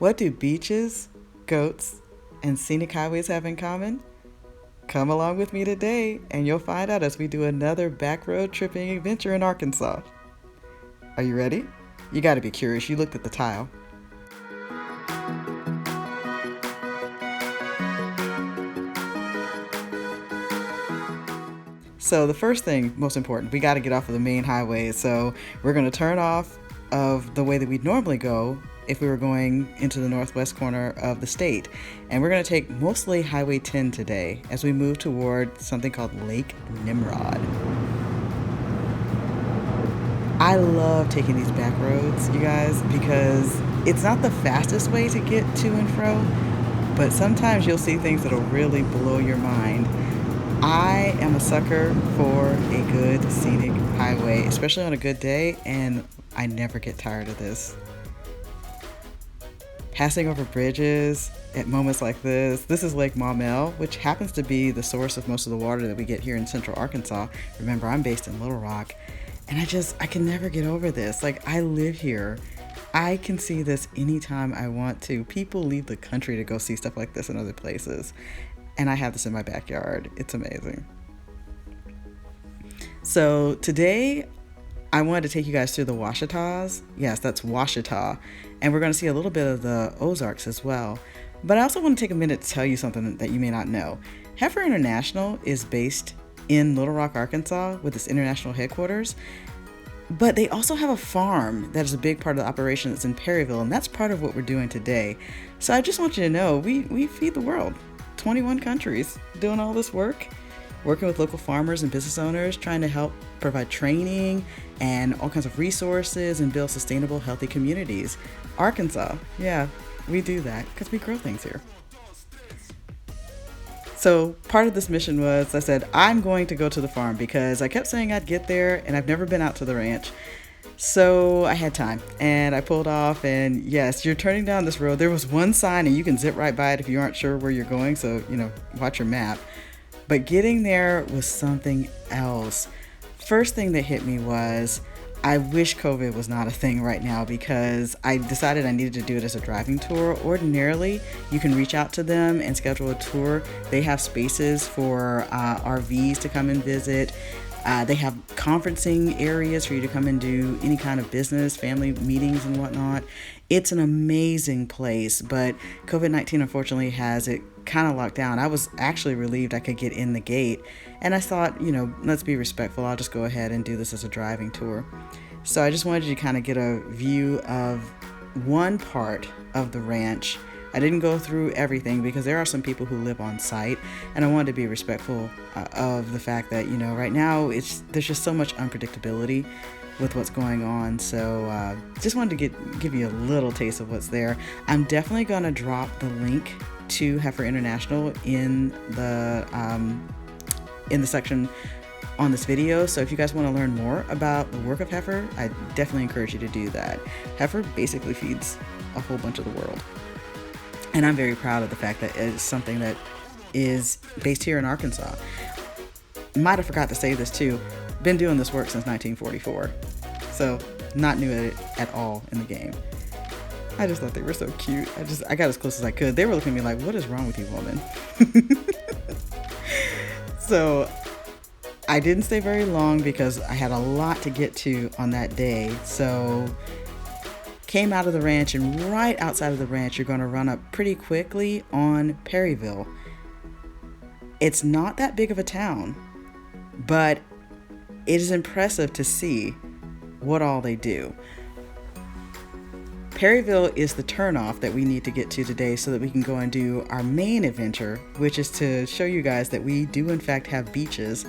What do beaches, goats, and scenic highways have in common? Come along with me today and you'll find out as we do another backroad tripping adventure in Arkansas. Are you ready? You gotta be curious, you looked at the tile. So the first thing, most important, we gotta get off of the main highway. So we're gonna turn off of the way that we'd normally go if we were going into the northwest corner of the state. And we're going to take mostly Highway 10 today as we move toward something called Lake Nimrod. I love taking these back roads, you guys, because it's not the fastest way to get to and fro, but sometimes you'll see things that'll really blow your mind. I am a sucker for a good scenic highway, especially on a good day, and I never get tired of this. Passing over bridges at moments like this. This is Lake Maumelle, which happens to be the source of most of the water that we get here in central Arkansas. Remember, I'm based in Little Rock, and I can never get over this. Like, I live here. I can see this anytime I want to. People leave the country to go see stuff like this in other places, and I have this in my backyard. It's amazing. So today, I wanted to take you guys through the Ouachitas. Yes, that's Ouachita. And we're going to see a little bit of the Ozarks as well. But I also want to take a minute to tell you something that you may not know. Heifer International is based in Little Rock, Arkansas with its international headquarters. But they also have a farm that is a big part of the operation that's in Perryville. And that's part of what we're doing today. So I just want you to know, we feed the world. 21 countries doing all this work. Working with local farmers and business owners, trying to help provide training and all kinds of resources and build sustainable, healthy communities. Arkansas, yeah, we do that because we grow things here. So part of this mission was, I said, I'm going to go to the farm because I kept saying I'd get there and I've never been out to the ranch. So I had time and I pulled off, and yes, you're turning down this road. There was one sign and you can zip right by it if you aren't sure where you're going. So, watch your map. But getting there was something else. First thing that hit me was, I wish COVID was not a thing right now, because I decided I needed to do it as a driving tour. Ordinarily, you can reach out to them and schedule a tour. They have spaces for RVs to come and visit. They have conferencing areas for you to come and do any kind of business, family meetings and whatnot. It's an amazing place, but COVID-19 unfortunately has it kind of locked down. I was actually relieved I could get in the gate, and I thought, let's be respectful. I'll just go ahead and do this as a driving tour. So I just wanted you to kind of get a view of one part of the ranch. I didn't go through everything because there are some people who live on site, and I wanted to be respectful of the fact that, right now there's just so much unpredictability with what's going on. So just wanted to give you a little taste of what's there. I'm definitely going to drop the link to Heifer International in the section on this video. So if you guys want to learn more about the work of Heifer, I definitely encourage you to do that. Heifer basically feeds a whole bunch of the world. And I'm very proud of the fact that it's something that is based here in Arkansas. Might have forgot to say this too. Been doing this work since 1944. So not new at all in the game. I just thought they were so cute. I got as close as I could. They were looking at me like, what is wrong with you, woman? So I didn't stay very long because I had a lot to get to on that day. So came out of the ranch, and right outside of the ranch, you're going to run up pretty quickly on Perryville. It's not that big of a town, but it is impressive to see what all they do. Perryville is the turnoff that we need to get to today so that we can go and do our main adventure, which is to show you guys that we do in fact have beaches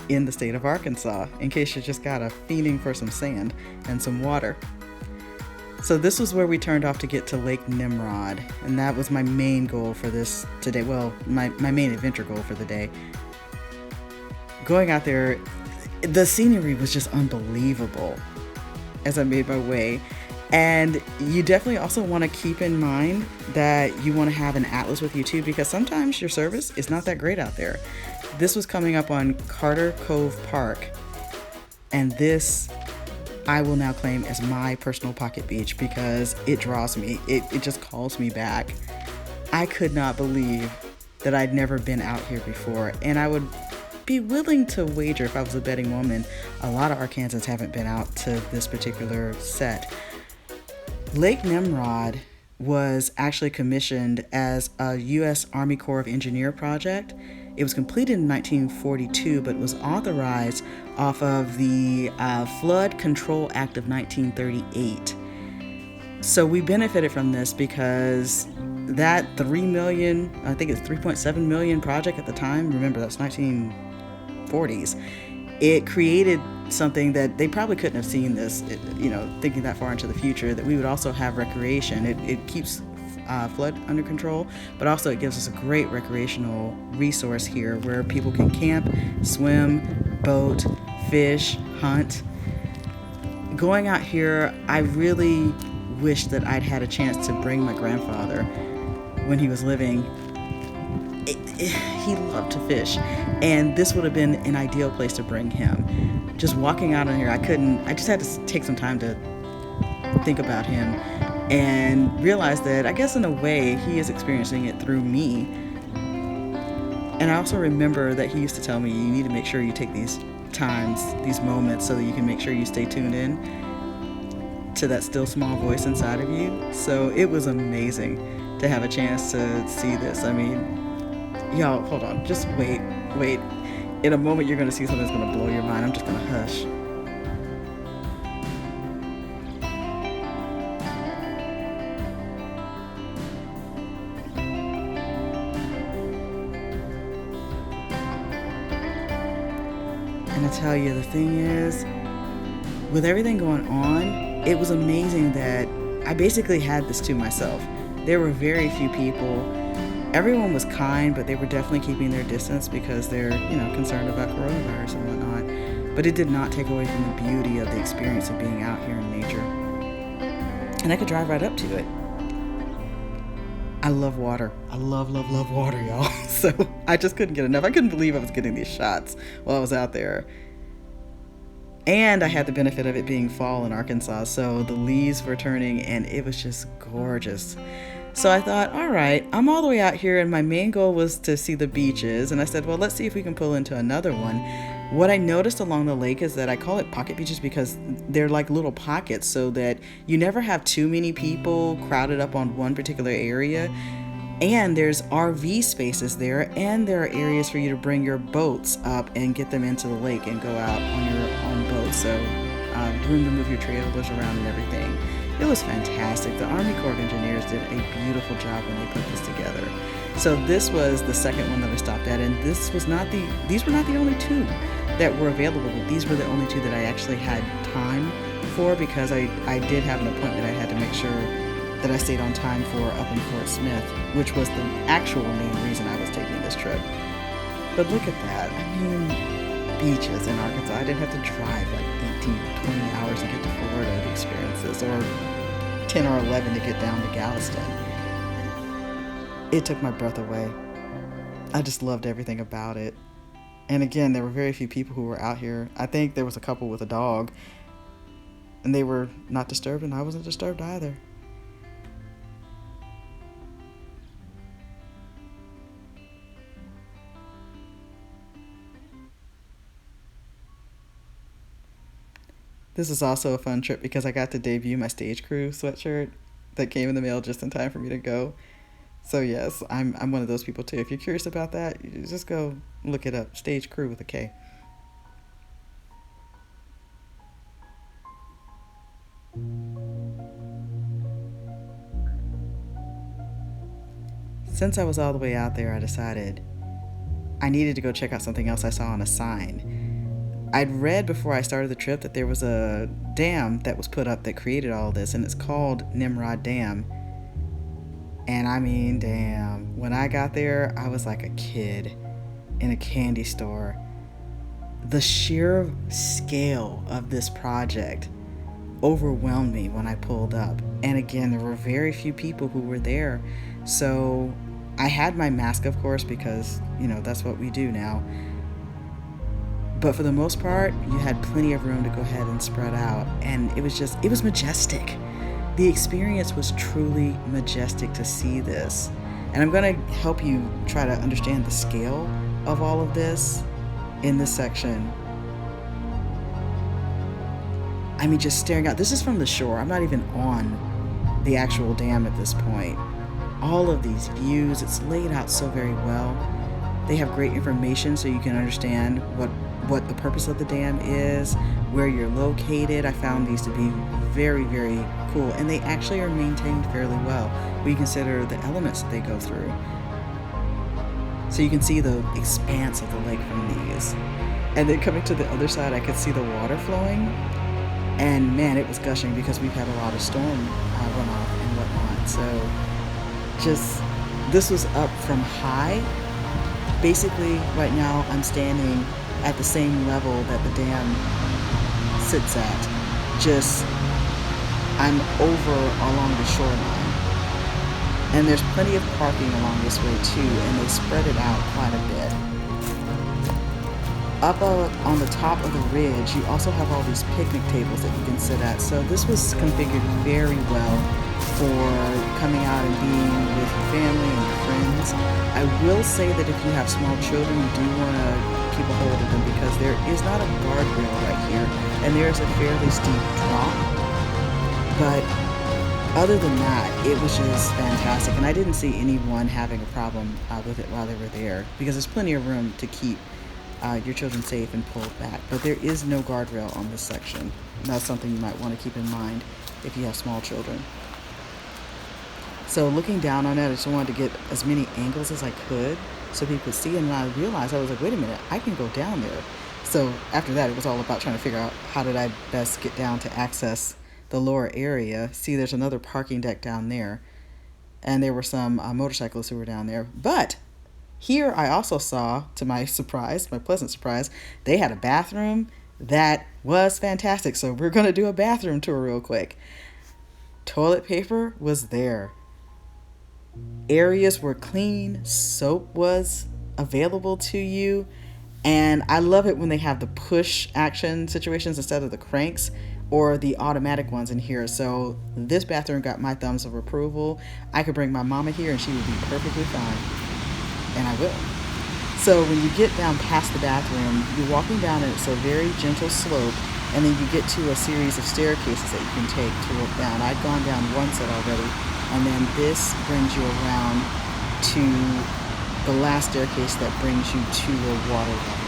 in the state of Arkansas, in case you just got a feening for some sand and some water. So this was where we turned off to get to Lake Nimrod, and that was my main goal for this today. Well, my main adventure goal for the day. Going out there, the scenery was just unbelievable as I made my way. And you definitely also want to keep in mind that you want to have an atlas with you too, because sometimes your service is not that great out there. This was coming up on Carter Cove Park, and this I will now claim as my personal pocket beach because it draws me. It just calls me back. I could not believe that I'd never been out here before, and I would be willing to wager, if I was a betting woman, a lot of Arkansans haven't been out to this particular set. Lake Nimrod was actually commissioned as a U.S. Army Corps of Engineer project. It was completed in 1942, but was authorized off of the Flood Control Act of 1938. So we benefited from this because that $3 million, I think it's $3.7 million project at the time, remember that's 1940s, it created something that they probably couldn't have seen this, thinking that far into the future, that we would also have recreation. It keeps flood under control, but also it gives us a great recreational resource here where people can camp, swim, boat, fish, hunt. Going out here, I really wish that I'd had a chance to bring my grandfather when he was living. He loved to fish, and this would have been an ideal place to bring him. Just walking out on here, I just had to take some time to think about him and realize that I guess in a way he is experiencing it through me. And I also remember that he used to tell me, you need to make sure you take these times, these moments, so that you can make sure you stay tuned in to that still small voice inside of you. So it was amazing to have a chance to see this. I mean, y'all, hold on, just wait. In a moment you're gonna see something that's gonna blow your mind. I'm just gonna hush. And I tell you, the thing is, with everything going on, it was amazing that I basically had this to myself. There were very few people. Everyone was kind, but they were definitely keeping their distance because they're, concerned about coronavirus and whatnot. But it did not take away from the beauty of the experience of being out here in nature. And I could drive right up to it. I love water. I love water, y'all. So I just couldn't get enough. I couldn't believe I was getting these shots while I was out there. And I had the benefit of it being fall in Arkansas, so the leaves were turning and it was just gorgeous. So I thought, all right, I'm all the way out here and my main goal was to see the beaches. And I said, well, let's see if we can pull into another one. What I noticed along the lake is that I call it pocket beaches because they're like little pockets so that you never have too many people crowded up on one particular area. And there's RV spaces there, and there are areas for you to bring your boats up and get them into the lake and go out on your own boat. So room to move your trailers around and everything. It was fantastic. The Army Corps of Engineers did a beautiful job when they put this together. So this was the second one that we stopped at, and these were not the only two that were available, but these were the only two that I actually had time for because I did have an appointment I had to make sure that I stayed on time for up in Fort Smith, which was the actual main reason I was taking this trip. But look at that. I mean, beaches in Arkansas. I didn't have to drive like 18 or 20 hours to get to Florida to experience this, or 10 or 11 to get down to Galveston. It took my breath away. I just loved everything about it. And again, there were very few people who were out here. I think there was a couple with a dog, and they were not disturbed, and I wasn't disturbed either. This is also a fun trip because I got to debut my Stage Crew sweatshirt that came in the mail just in time for me to go. So yes, I'm one of those people too. If you're curious about that, you just go look it up. Stage Crew with a K. Since I was all the way out there, I decided I needed to go check out something else I saw on a sign. I'd read before I started the trip that there was a dam that was put up that created all this, and it's called Nimrod Dam. And I mean, damn, when I got there, I was like a kid in a candy store. The sheer scale of this project overwhelmed me when I pulled up. And again, there were very few people who were there. So I had my mask, of course, because, that's what we do now. But for the most part, you had plenty of room to go ahead and spread out. And it was majestic. The experience was truly majestic to see this. And I'm going to help you try to understand the scale of all of this in this section. I mean, just staring out. This is from the shore. I'm not even on the actual dam at this point. All of these views, it's laid out so very well. They have great information so you can understand what the purpose of the dam is, where you're located. I found these to be very, very cool, and they actually are maintained fairly well when you consider the elements that they go through. So you can see the expanse of the lake from these. And then coming to the other side, I could see the water flowing, and man, it was gushing because we've had a lot of storm runoff and whatnot. So just, this was up from high. Basically, right now I'm standing at the same level that the dam sits at. Just, I'm over along the shoreline. And there's plenty of parking along this way too, and they spread it out quite a bit. Up on the top of the ridge, you also have all these picnic tables that you can sit at. So this was configured very well for coming out and being with your family and your friends. I will say that if you have small children, you do want to keep a hold of them because there is not a guardrail right here, and there is a fairly steep drop. But other than that, it was just fantastic, and I didn't see anyone having a problem with it while they were there because there's plenty of room to keep your children safe and pulled back. But there is no guardrail on this section. And that's something you might want to keep in mind if you have small children. So looking down on it, I just wanted to get as many angles as I could so people could see. And I realized, I was like, wait a minute, I can go down there. So after that, it was all about trying to figure out how did I best get down to access the lower area. See, there's another parking deck down there. And there were some motorcyclists who were down there. But here I also saw, to my surprise, my pleasant surprise, they had a bathroom that was fantastic. So we're going to do a bathroom tour real quick. Toilet paper was there. Areas were clean. Soap was available to you. And I love it when they have the push action situations instead of the cranks or the automatic ones in here. So this bathroom got my thumbs of approval. I could bring my mama here and she would be perfectly fine. And I will. So when you get down past the bathroom, you're walking down and it's a very gentle slope, and then you get to a series of staircases that you can take to look down. I'd gone down one set already, and then this brings you around to the last staircase that brings you to the water level.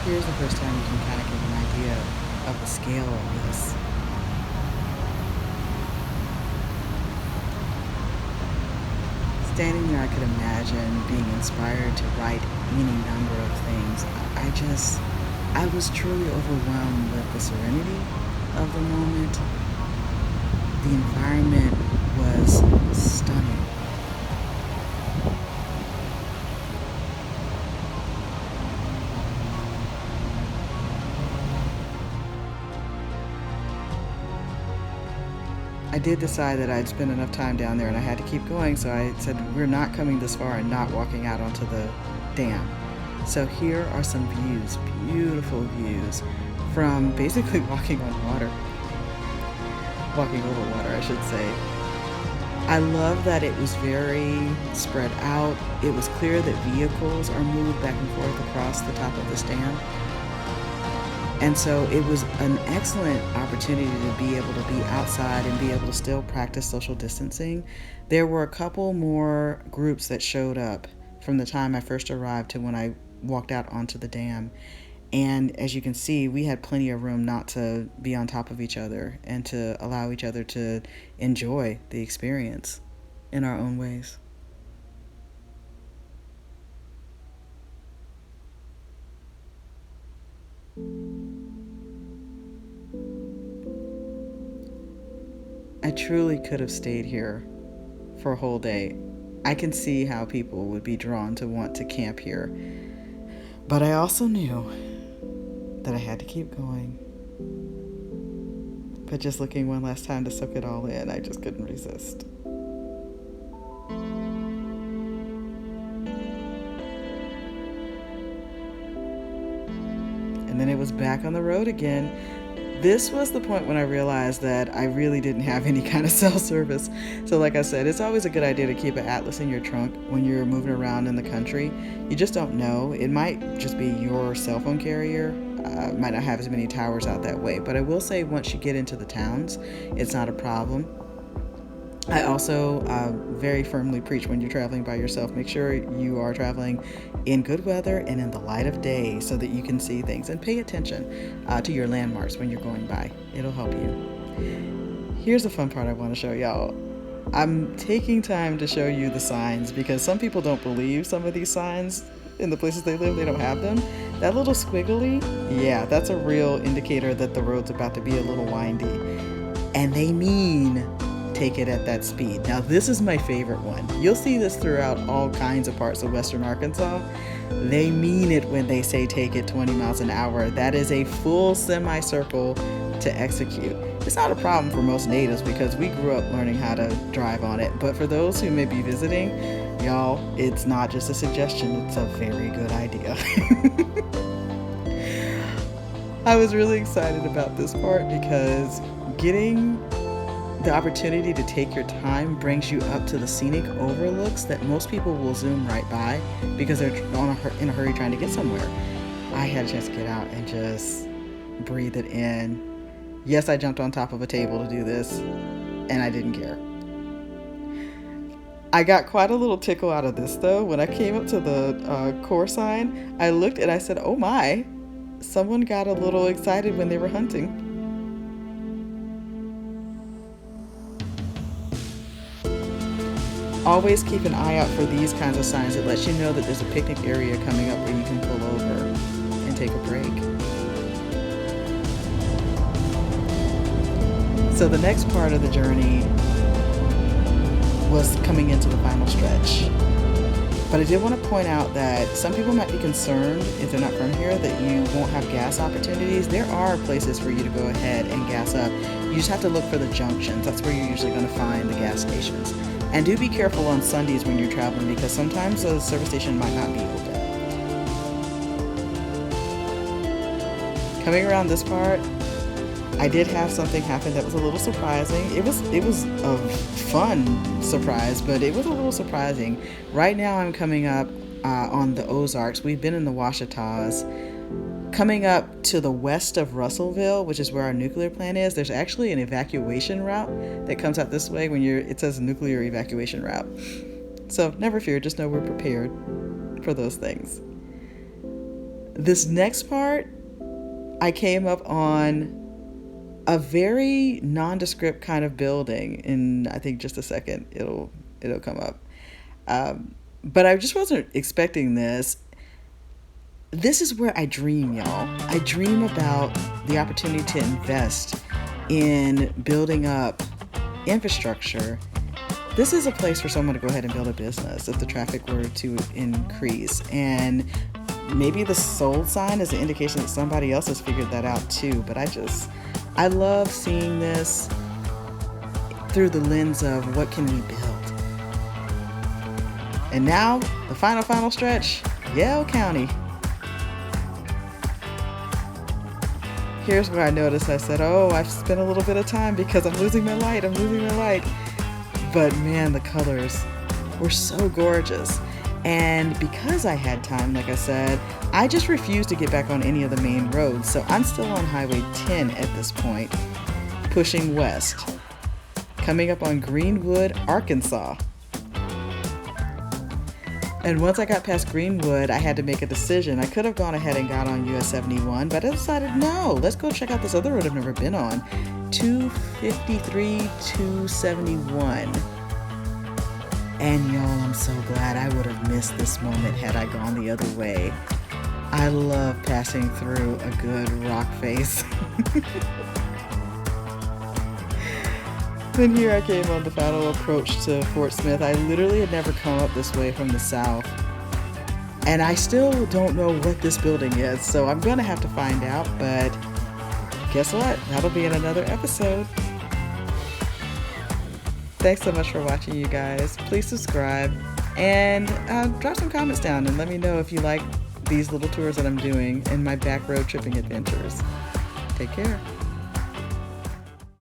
Here's the first time you can kind of get an idea of the scale of this. Standing there, I could imagine being inspired to write any number of things. I was truly overwhelmed with the serenity of the moment. The environment was stunning. I did decide that I'd spent enough time down there and I had to keep going, so I said we're not coming this far and not walking out onto the dam. So here are some views, beautiful views from basically walking on water. Walking over water, I should say. I love that it was very spread out. It was clear that vehicles are moved back and forth across the top of this dam. And so it was an excellent opportunity to be able to be outside and be able to still practice social distancing. There were a couple more groups that showed up from the time I first arrived to when I walked out onto the dam. And as you can see, we had plenty of room not to be on top of each other and to allow each other to enjoy the experience. in our own ways. I truly could have stayed here for a whole day. I can see how people would be drawn to want to camp here. But I also knew that I had to keep going. But just looking one last time to soak it all in, I just couldn't resist. And then it was back on the road again. This was the point when I realized that I really didn't have any kind of cell service. So like I said, it's always a good idea to keep an atlas in your trunk when you're moving around in the country. You just don't know. It might just be your cell phone carrier. Might not have as many towers out that way. But I will say once you get into the towns, it's not a problem. I also very firmly preach when you're traveling by yourself, make sure you are traveling in good weather and in the light of day so that you can see things, and pay attention to your landmarks when you're going by. It'll help you. Here's the fun part I want to show y'all. I'm taking time to show you the signs because some people don't believe some of these signs in the places they live. They don't have them. That little squiggly, yeah, that's a real indicator that the road's about to be a little windy. And they mean take it at that speed. Now this is my favorite one. You'll see this throughout all kinds of parts of western Arkansas. They mean it when they say take it 20 miles an hour. That is a full semicircle to execute. It's not a problem for most natives because we grew up learning how to drive on it. But for those who may be visiting, y'all, it's not just a suggestion, it's a very good idea. I was really excited about this part because getting the opportunity to take your time brings you up to the scenic overlooks that most people will zoom right by because they're in a hurry trying to get somewhere. I had a chance to get out and just breathe it in. Yes, I jumped on top of a table to do this, and I didn't care. I got quite a little tickle out of this though. When I came up to the core sign, I looked and I said, oh my, someone got a little excited when they were hunting. Always keep an eye out for these kinds of signs that lets you know that there's a picnic area coming up where you can pull over and take a break. So the next part of the journey was coming into the final stretch. But I did want to point out that some people might be concerned if they're not from here that you won't have gas opportunities. There are places for you to go ahead and gas up. You just have to look for the junctions. That's where you're usually going to find the gas stations. And do be careful on Sundays when you're traveling because sometimes the service station might not be open. Coming around this part, I did have something happen that was a little surprising. It was a fun surprise, but it was a little surprising. Right now I'm coming up on the Ozarks. We've been in the Ouachitas. Coming up to the west of Russellville, which is where our nuclear plant is, there's actually an evacuation route that comes out this way when it says nuclear evacuation route. So never fear, just know we're prepared for those things. This next part, I came up on a very nondescript kind of building in, I think just a second, it'll come up. But I just wasn't expecting this. This is where I dream, y'all. I dream about the opportunity to invest in building up infrastructure. This is a place for someone to go ahead and build a business if the traffic were to increase. And maybe the sold sign is an indication that somebody else has figured that out too. But I love seeing this through the lens of what can we build. And now, the final stretch, Yale County. Here's where I noticed, I said, oh, I've spent a little bit of time because I'm losing my light. But man, the colors were so gorgeous. And because I had time, like I said, I just refused to get back on any of the main roads. So I'm still on Highway 10 at this point, pushing west, coming up on Greenwood, Arkansas. And once I got past Greenwood, I had to make a decision. I could have gone ahead and got on US 71, but I decided, no, let's go check out this other road I've never been on, 253-271. And y'all, I'm so glad. I would have missed this moment had I gone the other way. I love passing through a good rock face. Then here I came on the final approach to Fort Smith. I literally had never come up this way from the south. And I still don't know what this building is, so I'm gonna have to find out, but guess what? That'll be in another episode. Thanks so much for watching, you guys. Please subscribe and drop some comments down and let me know if you like these little tours that I'm doing in my back road tripping adventures. Take care.